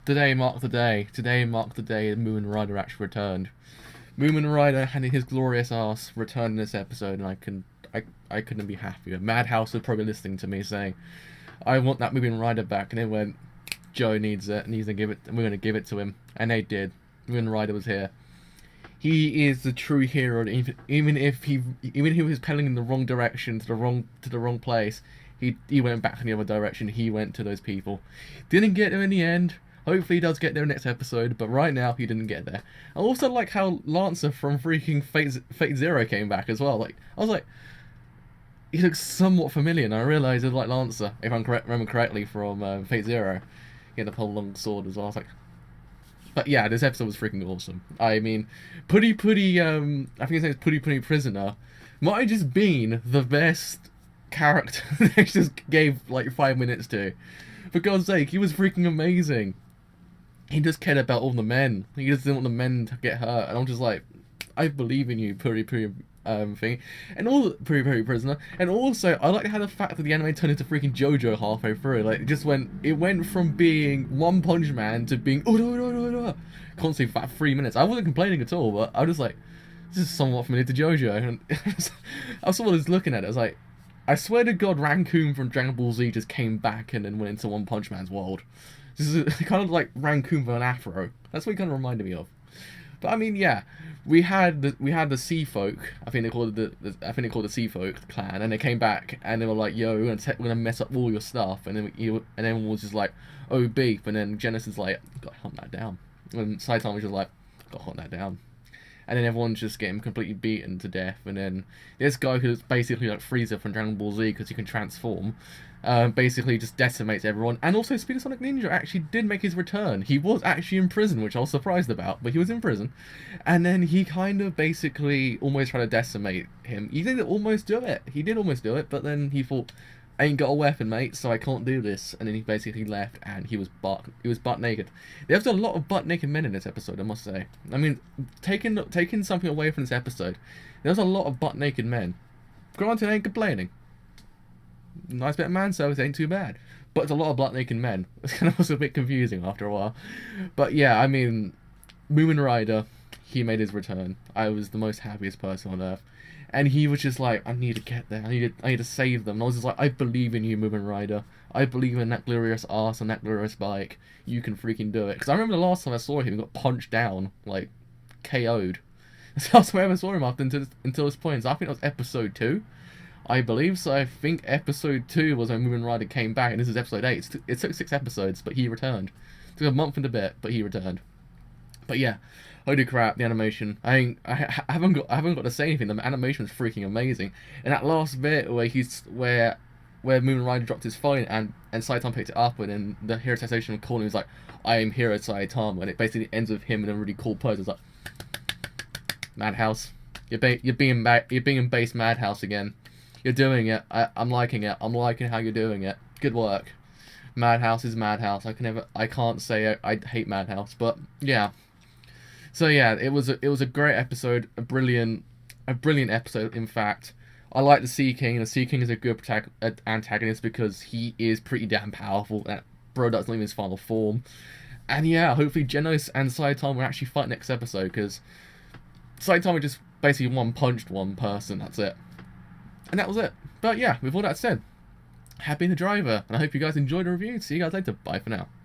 Today marked the day. Today marked the day Moomin Rider actually returned. Moomin Rider and his glorious ass returned in this episode, and I couldn't be happier. Madhouse was probably listening to me saying, "I want that Moomin Rider back," and they went, "Joe needs it, and he's gonna give it, and we're gonna give it to him," and they did. Moomin Rider was here. He is the true hero. Even if he was pedaling in the wrong direction to the wrong place, he went back in the other direction. He went to those people. Didn't get there in the end. Hopefully he does get there next episode, but right now he didn't get there. I also like how Lancer from freaking Fate Zero came back as well. Like, I was like, he looks somewhat familiar, and I realised it's like Lancer, if I'm remember correctly, from Fate Zero. He had the whole long sword as well. I was like, but yeah, this episode was freaking awesome. I mean, I think his name is Putty Prisoner, might have just been the best character they just gave like 5 minutes to. For God's sake, he was freaking amazing. He just cared about all the men. He just didn't want the men to get hurt. And I'm just like, I believe in you, Puri thing. And all Puri Prisoner. And also, I like how the fact that the anime turned into freaking JoJo halfway through. Like, it went from being One Punch Man to being constantly for about 3 minutes. I wasn't complaining at all, but I was just like, this is somewhat familiar to JoJo. And I was sort of just looking at it. I was like, I swear to God, Raccoon from Dragon Ball Z just came back and then went into One Punch Man's world. This is kind of like Raccoon with an afro. That's what he kind of reminded me of. But I mean, yeah, we had the Sea Folk. I think they called it the Sea Folk clan, and they came back and they were like, "Yo, we're gonna mess up all your stuff," and then everyone was just like, "Oh, beef," and then Genesis like, "Gotta hunt that down," and Saitama was just like, "Gotta hunt that down." And then everyone's just getting completely beaten to death. And then this guy who's basically like Frieza from Dragon Ball Z because he can transform, basically just decimates everyone. And also Speeder Sonic Ninja actually did make his return. He was actually in prison, which I was surprised about, but he was in prison. And then he kind of basically almost tried to decimate him. He did almost do it. He did almost do it, but then he thought, I ain't got a weapon, mate, so I can't do this. And then he basically left, and he was butt naked. There's a lot of butt naked men in this episode, I must say. I mean, taking something away from this episode, there's a lot of butt naked men. Granted, I ain't complaining. Nice bit of man service, ain't too bad. But it's a lot of butt naked men. It's kind of also a bit confusing after a while. But yeah, I mean, Moomin Rider, he made his return. I was the most happiest person on earth. And he was just like, I need to get there. I need to save them. And I was just like, I believe in you, Moomin Rider. I believe in that glorious ass and that glorious bike. You can freaking do it. Because I remember the last time I saw him, he got punched down, like, KO'd. That's the last time I ever saw him up until this point. So I think it was episode 2. I believe so. I think episode 2 was when Moomin Rider came back, and this is episode 8. It took 6 episodes, but he returned. It took a month and a bit, but he returned. But yeah, holy crap, the animation. I haven't got to say anything. The animation was freaking amazing. And that last bit where Moomin Rider dropped his phone and Saitama picked it up, and then the hero sensation of calling was like, I am Hero Saitama, and it basically ends with him in a really cool pose. It's like, Madhouse, you're being base Madhouse again. You're doing it. I'm liking it. I'm liking how you're doing it. Good work. Madhouse is Madhouse. I can't say I hate Madhouse, but yeah. So yeah, it was a great episode, a brilliant episode. In fact, I like the Sea King. The Sea King is a good antagonist because he is pretty damn powerful. That bro doesn't leave his final form, and yeah, hopefully Genos and Saitama will actually fight next episode because Saitama just basically one-punched one person. That's it, and that was it. But yeah, with all that said, happy the driver, and I hope you guys enjoyed the review. See you guys later. Bye for now.